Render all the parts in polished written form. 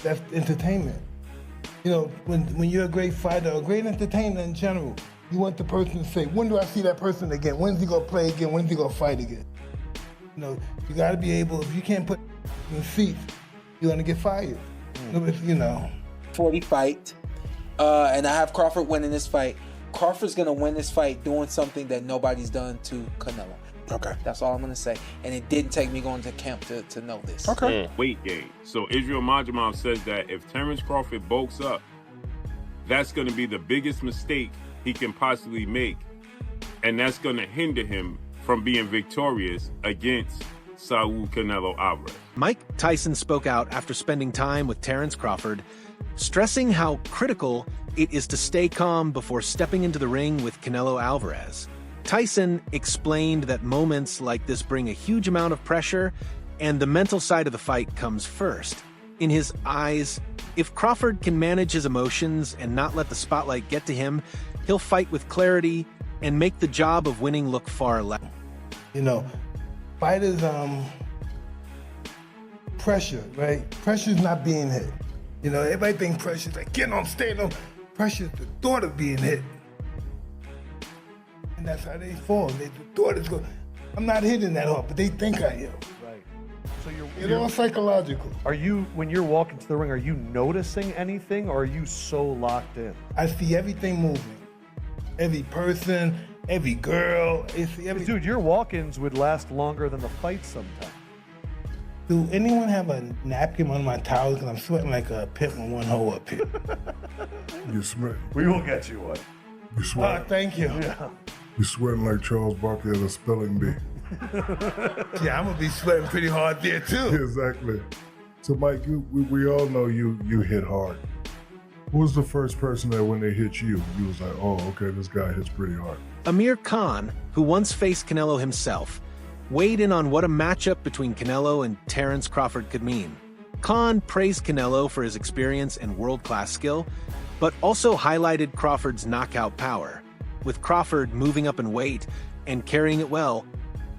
That's entertainment. You know, when you're a great fighter, a great entertainer in general, you want the person to say, when do I see that person again? When's he gonna play again? When's he gonna fight again? You know, you gotta be able, if you can't put in the seats, you're gonna get fired. You know. 40 fight, and I have Crawford winning this fight. Crawford's gonna win this fight doing something that nobody's done to Canelo. Okay. That's all I'm gonna say. And it didn't take me going to camp to know this. Okay. Weight gain. So Israel Majamov says that if Terrence Crawford bulks up, that's going to be the biggest mistake he can possibly make, and that's going to hinder him from being victorious against Saul Canelo Alvarez. Mike Tyson spoke out after spending time with Terrence Crawford, stressing how critical it is to stay calm before stepping into the ring with Canelo Alvarez. Tyson explained that moments like this bring a huge amount of pressure, and the mental side of the fight comes first. In his eyes, if Crawford can manage his emotions and not let the spotlight get to him, he'll fight with clarity and make the job of winning look far less. You know, fighters, pressure, right? Pressure's not being hit. You know, everybody thinks pressure's like getting on stage. No, pressure's the thought of being hit. And that's how they fall. The thought is going, I'm not hitting that hard, but they think I am. Right. So It's all psychological. Are you, when you're walking to the ring, are you noticing anything, or are you so locked in? I see everything moving. Every person, every girl. I see everything. Dude, your walk-ins would last longer than the fights sometimes. Do anyone have a napkin on my towels? Because I'm sweating like a pit with one hole up here. You sweat. We will get you one. You sweat. Thank you. Yeah. You're sweating like Charles Barkley at a spelling bee. Yeah, I'm gonna be sweating pretty hard there too. Exactly. So, Mike, we all know you hit hard. Who was the first person that when they hit you, you was like, oh, okay, this guy hits pretty hard? Amir Khan, who once faced Canelo himself, weighed in on what a matchup between Canelo and Terrence Crawford could mean. Khan praised Canelo for his experience and world-class skill, but also highlighted Crawford's knockout power. With Crawford moving up in weight and carrying it well,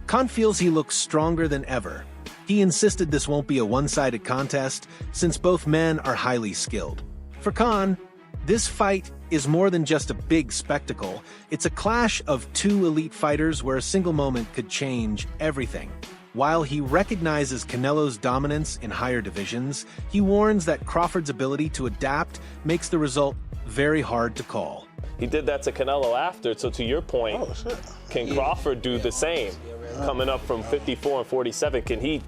Khan feels he looks stronger than ever. He insisted this won't be a one-sided contest, since both men are highly skilled. For Khan, this fight is more than just a big spectacle. It's a clash of two elite fighters where a single moment could change everything. While he recognizes Canelo's dominance in higher divisions, he warns that Crawford's ability to adapt makes the result very hard to call. He did that to Canelo after, so to your point, can Crawford do the same? Coming up from 54 and 47, can he,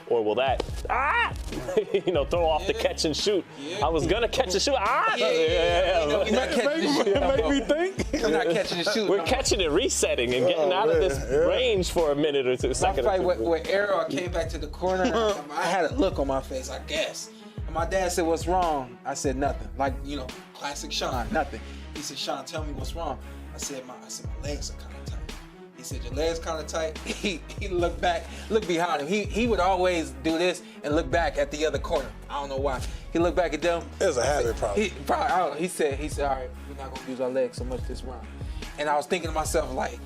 or will that, throw off the catch and shoot? I was gonna catch and shoot, We're not catching and shoot. Make me think. We're not catching and shoot. We're catching it, resetting, and getting out of this range for a minute or two. My fight with Arrow, I came back to the corner, and I had a look on my face, I guess. And my dad said, "What's wrong?" I said, "Nothing." Like, classic Sean, nothing. He said, "Sean, tell me what's wrong." I said, my legs are kind of tight. He said, "Your legs kind of tight." He looked back, looked behind him. He would always do this and look back at the other corner. I don't know why. He looked back at them. It's a habit problem. He said, "All right, we're not gonna use our legs so much this round." And I was thinking to myself, like,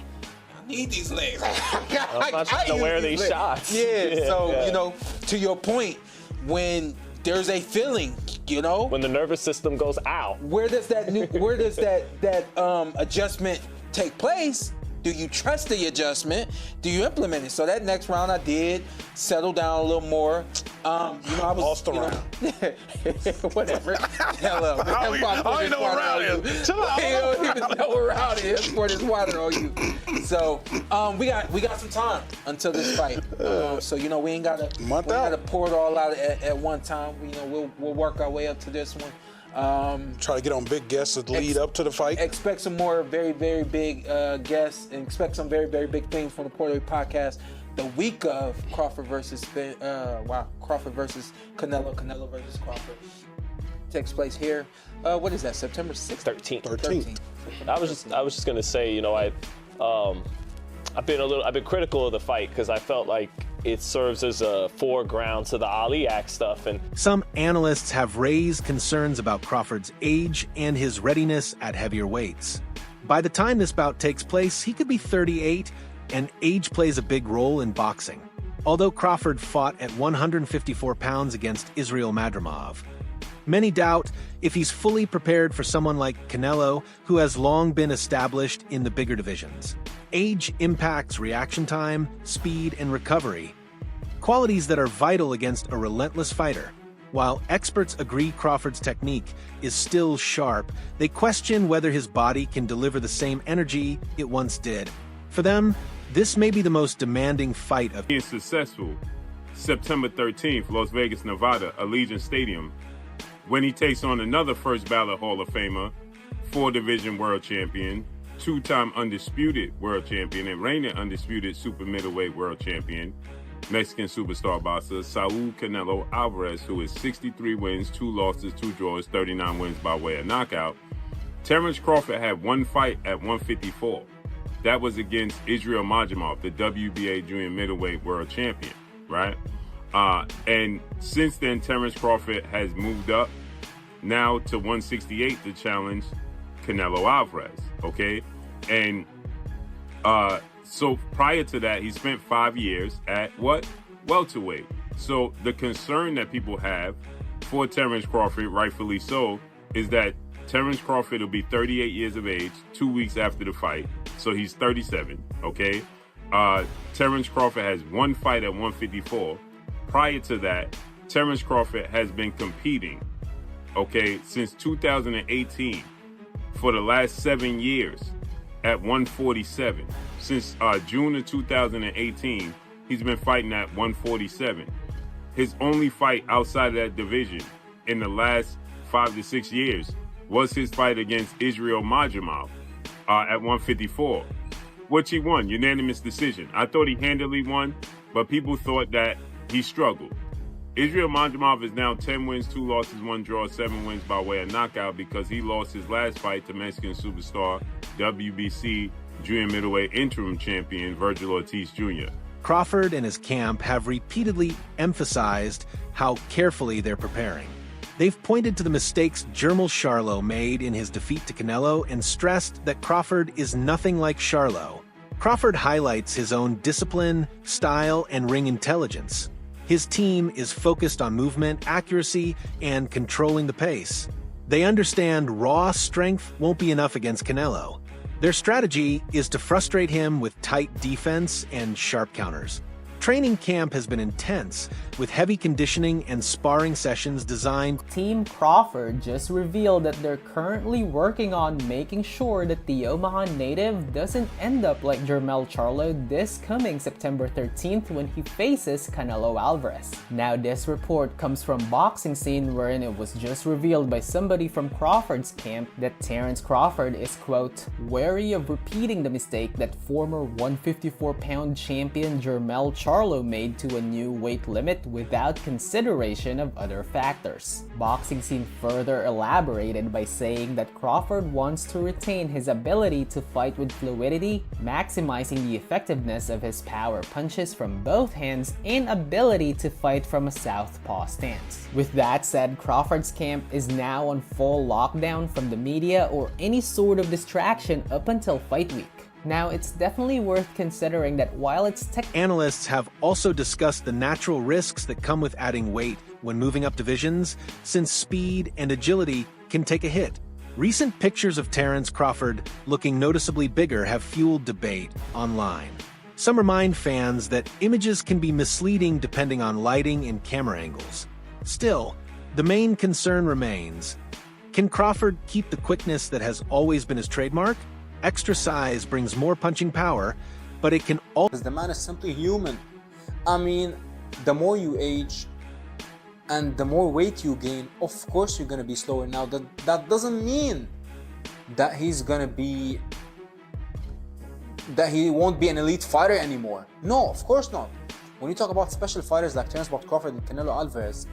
I need these legs. I'm not trying to wear these shots. Yeah. So to your point, when there's a feeling, when the nervous system goes out, where does that adjustment take place? Do you trust the adjustment? Do you implement it? So that next round I did settle down a little more. I was lost the round. Whatever. Hell up. I don't even know what round is. Chill out. He don't even know what round it is. Pour this water on you. So we got some time until this fight. So we ain't gotta pour it all out at one time. We'll work our way up to this one. Try to get on big guests to lead up to the fight. Expect some more very, very big guests, and expect some very, very big things from the Puerto Rico podcast the week of Crawford versus Canelo versus Crawford. Takes place here. What is that? September 6th? 13th. I was just gonna say, I've been critical of the fight because I felt like it serves as a foreground to the Ali Act stuff. And some analysts have raised concerns about Crawford's age and his readiness at heavier weights. By the time this bout takes place, he could be 38, and age plays a big role in boxing. although Crawford fought at 154 pounds against Israel Madrimov. Many doubt if he's fully prepared for someone like Canelo, who has long been established in the bigger divisions. Age impacts reaction time, speed, and recovery, qualities that are vital against a relentless fighter. While experts agree Crawford's technique is still sharp, they question whether his body can deliver the same energy it once did. For them, this may be the most demanding fight of being successful. September 13th, Las Vegas, Nevada, Allegiant Stadium, when he takes on another first ballot Hall of Famer, 4-division world champion, 2-time undisputed world champion, and reigning undisputed super middleweight world champion, Mexican superstar boxer Saul Canelo Alvarez, who is 63 wins, 2 losses, 2 draws, 39 wins by way of knockout. Terence Crawford had one fight at 154. That was against Israel Madrimov, the WBA junior middleweight world champion, right? And since then, Terence Crawford has moved up now to 168 to challenge Canelo Alvarez, okay? And so prior to that, he spent 5 years at what? Welterweight. So the concern that people have for Terence Crawford, rightfully so, is that Terence Crawford will be 38 years of age 2 weeks after the fight. So he's 37, okay? Terence Crawford has one fight at 154. Prior to that, Terence Crawford has been competing, okay, since 2018 for the last 7 years at 147. Since June of 2018, he's been fighting at 147. His only fight outside of that division in the last 5 to 6 years was his fight against Israel Madrimov at 154, which he won, unanimous decision. I thought he handily won, but people thought that he struggled. Israel Madrimov is now 10 wins, 2 losses, 1 draw, 7 wins by way of knockout because he lost his last fight to Mexican superstar, WBC junior middleweight interim champion Virgil Ortiz Jr. Crawford and his camp have repeatedly emphasized how carefully they're preparing. They've pointed to the mistakes Jermell Charlo made in his defeat to Canelo and stressed that Crawford is nothing like Charlo. Crawford highlights his own discipline, style, and ring intelligence. His team is focused on movement, accuracy, and controlling the pace. They understand raw strength won't be enough against Canelo. Their strategy is to frustrate him with tight defense and sharp counters. Training camp has been intense, with heavy conditioning and sparring sessions designed. Team Crawford just revealed that they're currently working on making sure that the Omaha native doesn't end up like Jermell Charlo this coming September 13th when he faces Canelo Alvarez. Now this report comes from Boxing Scene, wherein it was just revealed by somebody from Crawford's camp that Terence Crawford is, quote, wary of repeating the mistake that former 154-pound champion Jermell Charlo made to a new weight limit without consideration of other factors. Boxing Scene further elaborated by saying that Crawford wants to retain his ability to fight with fluidity, maximizing the effectiveness of his power punches from both hands and ability to fight from a southpaw stance. With that said, Crawford's camp is now on full lockdown from the media or any sort of distraction up until fight week. Now, it's definitely worth considering that while it's Analysts have also discussed the natural risks that come with adding weight when moving up divisions, since speed and agility can take a hit. Recent pictures of Terence Crawford looking noticeably bigger have fueled debate online. Some remind fans that images can be misleading depending on lighting and camera angles. Still, the main concern remains: can Crawford keep the quickness that has always been his trademark? Extra size brings more punching power, but it can also... Because the man is simply human. I mean, the more you age and the more weight you gain, of course you're gonna be slower. Now, that doesn't mean that he's gonna be... that he won't be an elite fighter anymore. No, of course not. When you talk about special fighters like Terence Crawford and Canelo Alvarez,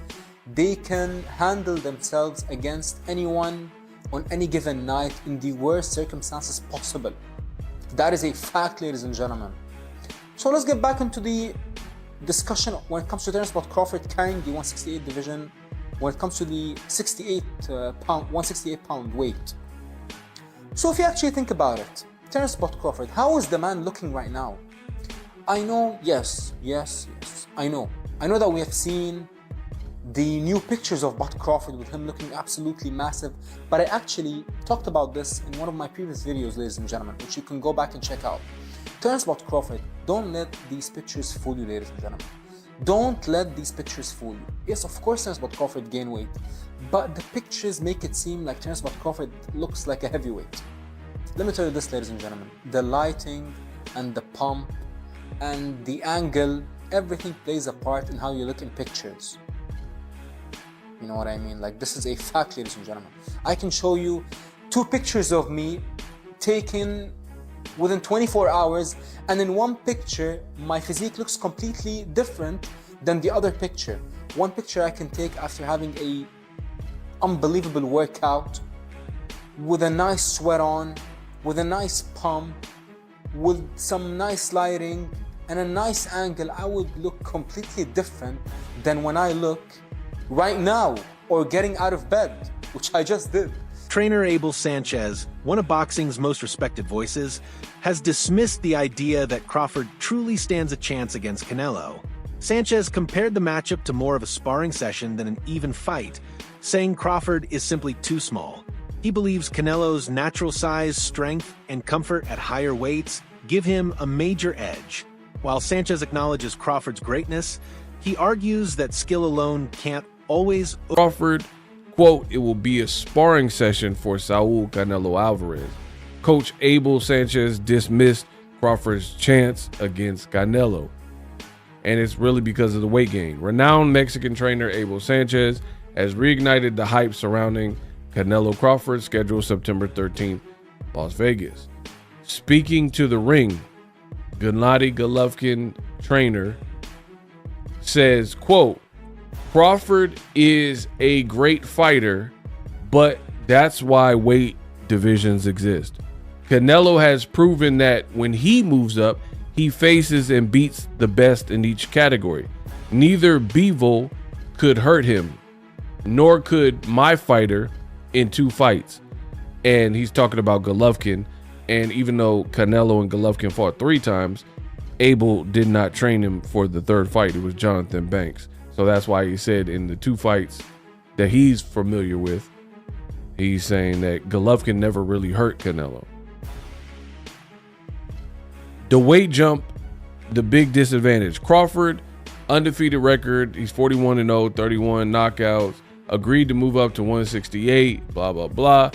they can handle themselves against anyone on any given night in the worst circumstances possible. That is a fact, ladies and gentlemen. So let's get back into the discussion when it comes to Terence Crawford carrying the 168 division, when it comes to the 168 pound weight. So if you actually think about it, Terence Crawford, how is the man looking right now? I know, yes, I know that we have seen the new pictures of Bud Crawford with him looking absolutely massive, but I actually talked about this in one of my previous videos, ladies and gentlemen, which you can go back and check out. Terence Bud Crawford, don't let these pictures fool you, ladies and gentlemen. Don't let these pictures fool you. Yes, of course Terence Bud Crawford gained weight, but the pictures make it seem like Terence Bud Crawford looks like a heavyweight. Let me tell you this, ladies and gentlemen, the lighting and the pump and the angle, everything plays a part in how you look in pictures. You know what I mean? Like, this is a fact, ladies and gentlemen. I can show you 2 pictures of me taken within 24 hours, and in one picture, my physique looks completely different than the other picture. One picture I can take after having a unbelievable workout, with a nice sweat on, with a nice pump, with some nice lighting, and a nice angle. I would look completely different than when I look right now or getting out of bed, which I just did. Trainer Abel Sanchez, one of boxing's most respected voices, has dismissed the idea that Crawford truly stands a chance against Canelo. Sanchez compared the matchup to more of a sparring session than an even fight, saying Crawford is simply too small. He believes Canelo's natural size, strength, and comfort at higher weights give him a major edge. While Sanchez acknowledges Crawford's greatness, he argues that skill alone can't always... Crawford, quote, "It will be a sparring session for Saul Canelo Alvarez." Coach Abel Sanchez dismissed Crawford's chance against Canelo, and it's really because of the weight gain. Renowned Mexican trainer Abel Sanchez has reignited the hype surrounding Canelo Crawford, scheduled September 13th, Las Vegas. Speaking to the ring, Gennady Golovkin, trainer, says, quote, "Crawford is a great fighter, but that's why weight divisions exist. Canelo has proven that when he moves up, he faces and beats the best in each category. Neither Bivol could hurt him, nor could my fighter in 2 fights." And he's talking about Golovkin. And even though Canelo and Golovkin fought 3 times, Abel did not train him for the 3rd fight. It was Jonathan Banks. So that's why he said in the 2 fights that he's familiar with, he's saying that Golovkin never really hurt Canelo. The weight jump, the big disadvantage. Crawford, undefeated record. He's 41-0, 31 knockouts. Agreed to move up to 168, blah, blah, blah.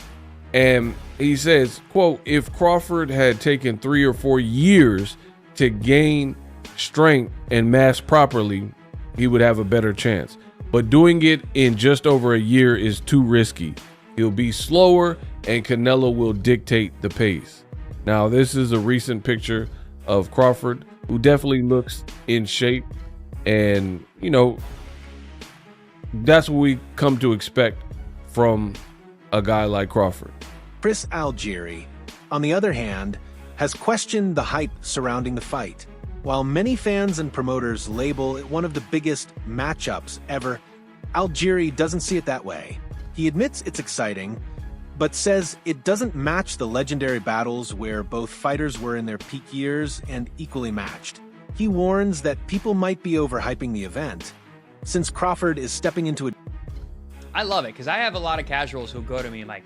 And he says, quote, "If Crawford had taken 3 or 4 years to gain strength and mass properly, he would have a better chance. But doing it in just over a year is too risky. He'll be slower and Canelo will dictate the pace." Now, this is a recent picture of Crawford, who definitely looks in shape. And, you know, that's what we come to expect from a guy like Crawford. Chris Algieri, on the other hand, has questioned the hype surrounding the fight. While many fans and promoters label it one of the biggest matchups ever, Algieri doesn't see it that way. He admits it's exciting, but says it doesn't match the legendary battles where both fighters were in their peak years and equally matched. He warns that people might be overhyping the event, since Crawford is stepping into a... I love it, because I have a lot of casuals who go to me and like,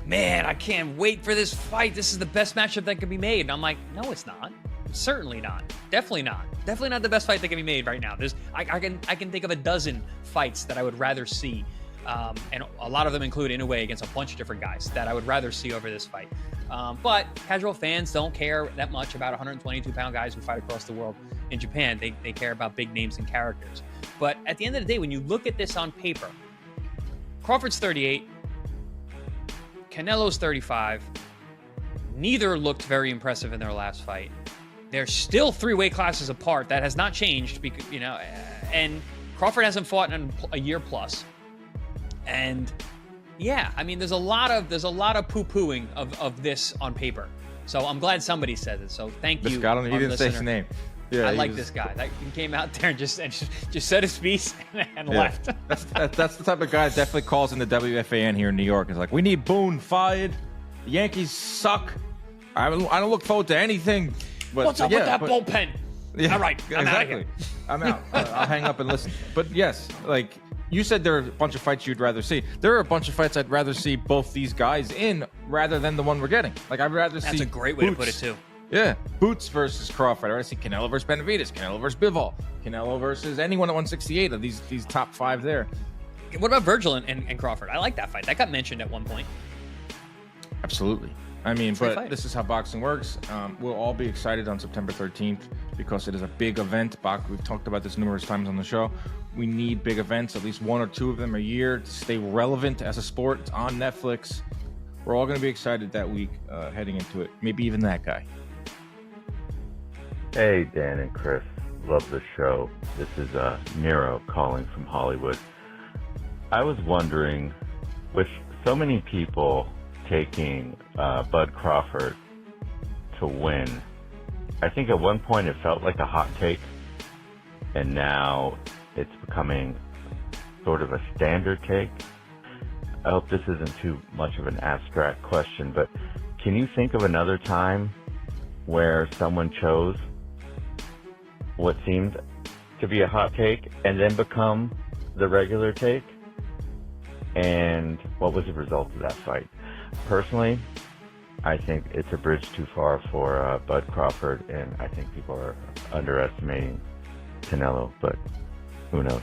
"Man, I can't wait for this fight. This is the best matchup that can be made." And I'm like, no, it's not. Certainly not. Definitely not. Definitely not the best fight that can be made right now. I can think of a dozen fights that I would rather see. And a lot of them include Inoue against a bunch of different guys that I would rather see over this fight. But casual fans don't care that much about 122-pound guys who fight across the world in Japan. They care about big names and characters. But at the end of the day, when you look at this on paper, Crawford's 38, Canelo's 35. Neither looked very impressive in their last fight. They're still 3 weight classes apart. That has not changed, because, you know, and Crawford hasn't fought in a year plus. And yeah, I mean, there's a lot of poo-pooing of this on paper. So I'm glad somebody says it. So thank you. This guy, he didn't say his name. Yeah, I like this guy. He came out there and just said his piece and left. That's the type of guy that definitely calls in the WFAN here in New York. It's like, "We need Boone fired. The Yankees suck. I don't look forward to anything." But, what's up with that bullpen? Yeah, all right, I'm out of here. I'm out. I'll hang up and listen. But yes, like you said, there are a bunch of fights you'd rather see. There are a bunch of fights I'd rather see both these guys in rather than the one we're getting. Like I'd rather see. That's a great way to put it too. Yeah, Boots versus Crawford. I'd rather see Canelo versus Benavidez, Canelo versus Bivol, Canelo versus anyone at 168 of these top 5 there. What about Virgil and Crawford? I like that fight. That got mentioned at one point. Absolutely. I mean, Great but fight. this is how boxing works. We'll all be excited on September 13th because it is a big event. We've talked about this numerous times on the show. We need big events, at least 1 or 2 of them a year to stay relevant as a sport. It's on Netflix. We're all going to be excited that week heading into it. Maybe even that guy. Hey, Dan and Chris. Love the show. This is Nero calling from Hollywood. I was wondering, with so many people taking Bud Crawford to win, I think at one point it felt like a hot take, and now it's becoming sort of a standard take. I hope this isn't too much of an abstract question, but can you think of another time where someone chose what seemed to be a hot take and then become the regular take? And what was the result of that fight? Personally, I think it's a bridge too far for Bud Crawford, and I think people are underestimating Canelo, but who knows?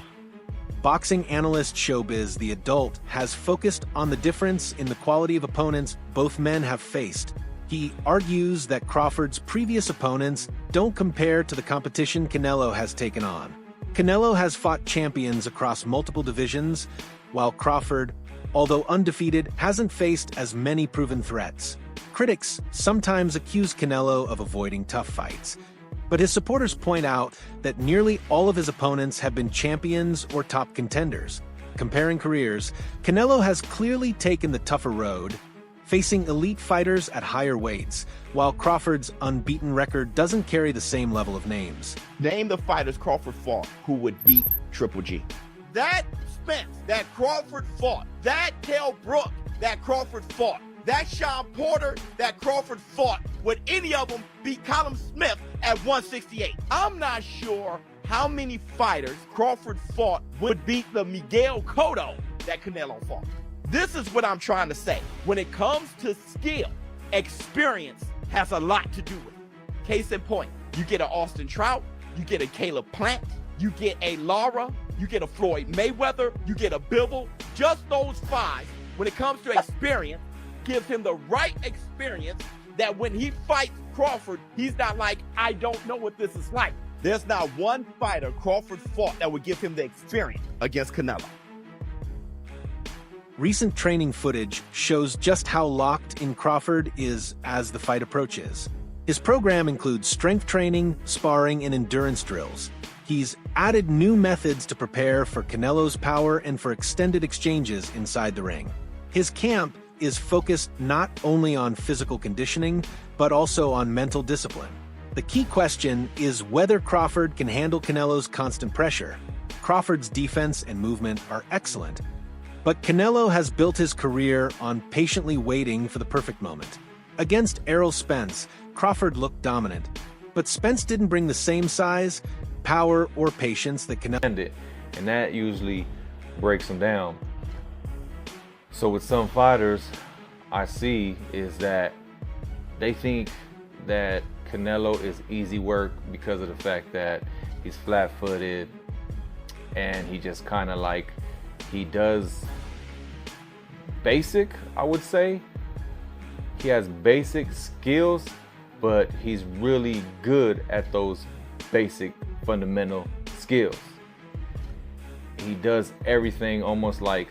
Boxing analyst Showbiz The Adult has focused on the difference in the quality of opponents both men have faced. He argues that Crawford's previous opponents don't compare to the competition Canelo has taken on. Canelo has fought champions across multiple divisions, while Crawford, although undefeated, hasn't faced as many proven threats. Critics sometimes accuse Canelo of avoiding tough fights, but his supporters point out that nearly all of his opponents have been champions or top contenders. Comparing careers, Canelo has clearly taken the tougher road, facing elite fighters at higher weights, while Crawford's unbeaten record doesn't carry the same level of names. Name the fighters Crawford fought who would beat Triple G. That Spence that Crawford fought, that Kell Brook that Crawford fought, that Sean Porter that Crawford fought, would any of them beat Callum Smith at 168? I'm not sure how many fighters Crawford fought would beat the Miguel Cotto that Canelo fought. This is what I'm trying to say. When it comes to skill, experience has a lot to do with it. Case in point, you get an Austin Trout, you get a Caleb Plant, you get a Lara, you get a Floyd Mayweather, you get a Bivol. Just those 5, when it comes to experience, gives him the right experience that when he fights Crawford, he's not like, I don't know what this is like. There's not one fighter Crawford fought that would give him the experience against Canelo. Recent training footage shows just how locked in Crawford is as the fight approaches. His program includes strength training, sparring, and endurance drills. He's added new methods to prepare for Canelo's power and for extended exchanges inside the ring. His camp is focused not only on physical conditioning, but also on mental discipline. The key question is whether Crawford can handle Canelo's constant pressure. Crawford's defense and movement are excellent, but Canelo has built his career on patiently waiting for the perfect moment. Against Errol Spence, Crawford looked dominant, but Spence didn't bring the same size, power, or patience that Canelo. And that usually breaks him down. So with some fighters, I see is that they think that Canelo is easy work because of the fact that he's flat-footed and he just kind of like, he does basic, I would say. He has basic skills, but he's really good at those basic fundamental skills. He does everything almost like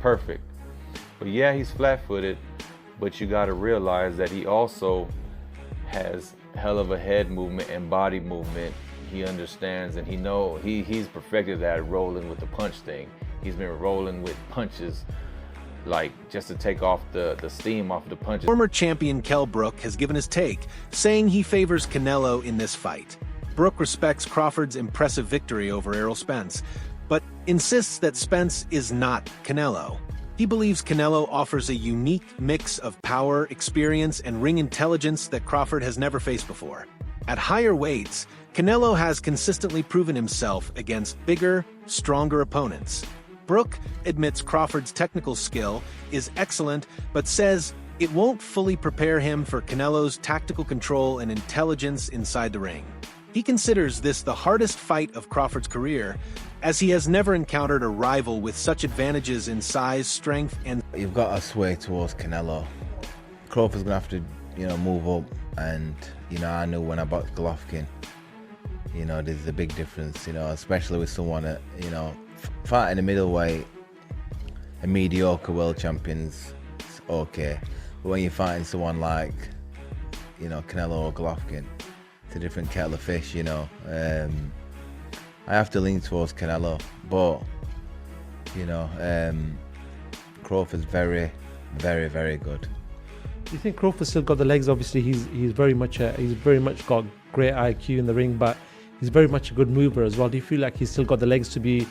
perfect. But yeah, he's flat-footed, but you got to realize that he also has hell of a head movement and body movement. He understands and he's perfected that rolling with the punch thing. He's been rolling with punches like just to take off the steam off the punches. Former champion Kell Brook has given his take, saying he favors Canelo in this fight. Brook respects Crawford's impressive victory over Errol Spence, but insists that Spence is not Canelo. He believes Canelo offers a unique mix of power, experience, and ring intelligence that Crawford has never faced before. At higher weights, Canelo has consistently proven himself against bigger, stronger opponents. Brook admits Crawford's technical skill is excellent, but says it won't fully prepare him for Canelo's tactical control and intelligence inside the ring. He considers this the hardest fight of Crawford's career, as he has never encountered a rival with such advantages in size, strength, and... You've got to sway towards Canelo. Crawford's going to have to, move up, and, I knew when I boxed Golovkin, there's a big difference, especially with someone that, fighting a middleweight, a mediocre world champion's okay. But when you're fighting someone like, Canelo or Golovkin, it's a different kettle of fish, I have to lean towards Canelo, but, Crawford's very, very, very good. Do you think Crawford's still got the legs? Obviously, he's very much got great IQ in the ring, but he's very much a good mover as well. Do you feel like he's still got the legs to be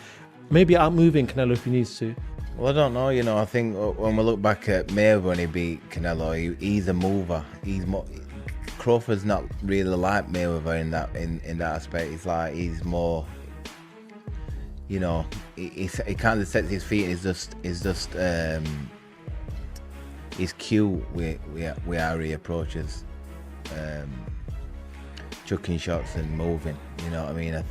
maybe outmoving Canelo if he needs to? Well, I don't know. I think when we look back at Mayweather when he beat Canelo, he's a mover. Crawford's not really like Mayweather in that aspect. It's like he's more, he kind of sets his feet. It's just he's cute with how he approaches chucking shots and moving. You know what I mean? I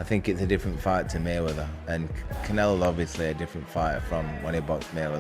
think it's a different fight to Mayweather, and Canelo's obviously a different fighter from when he boxed Mayweather.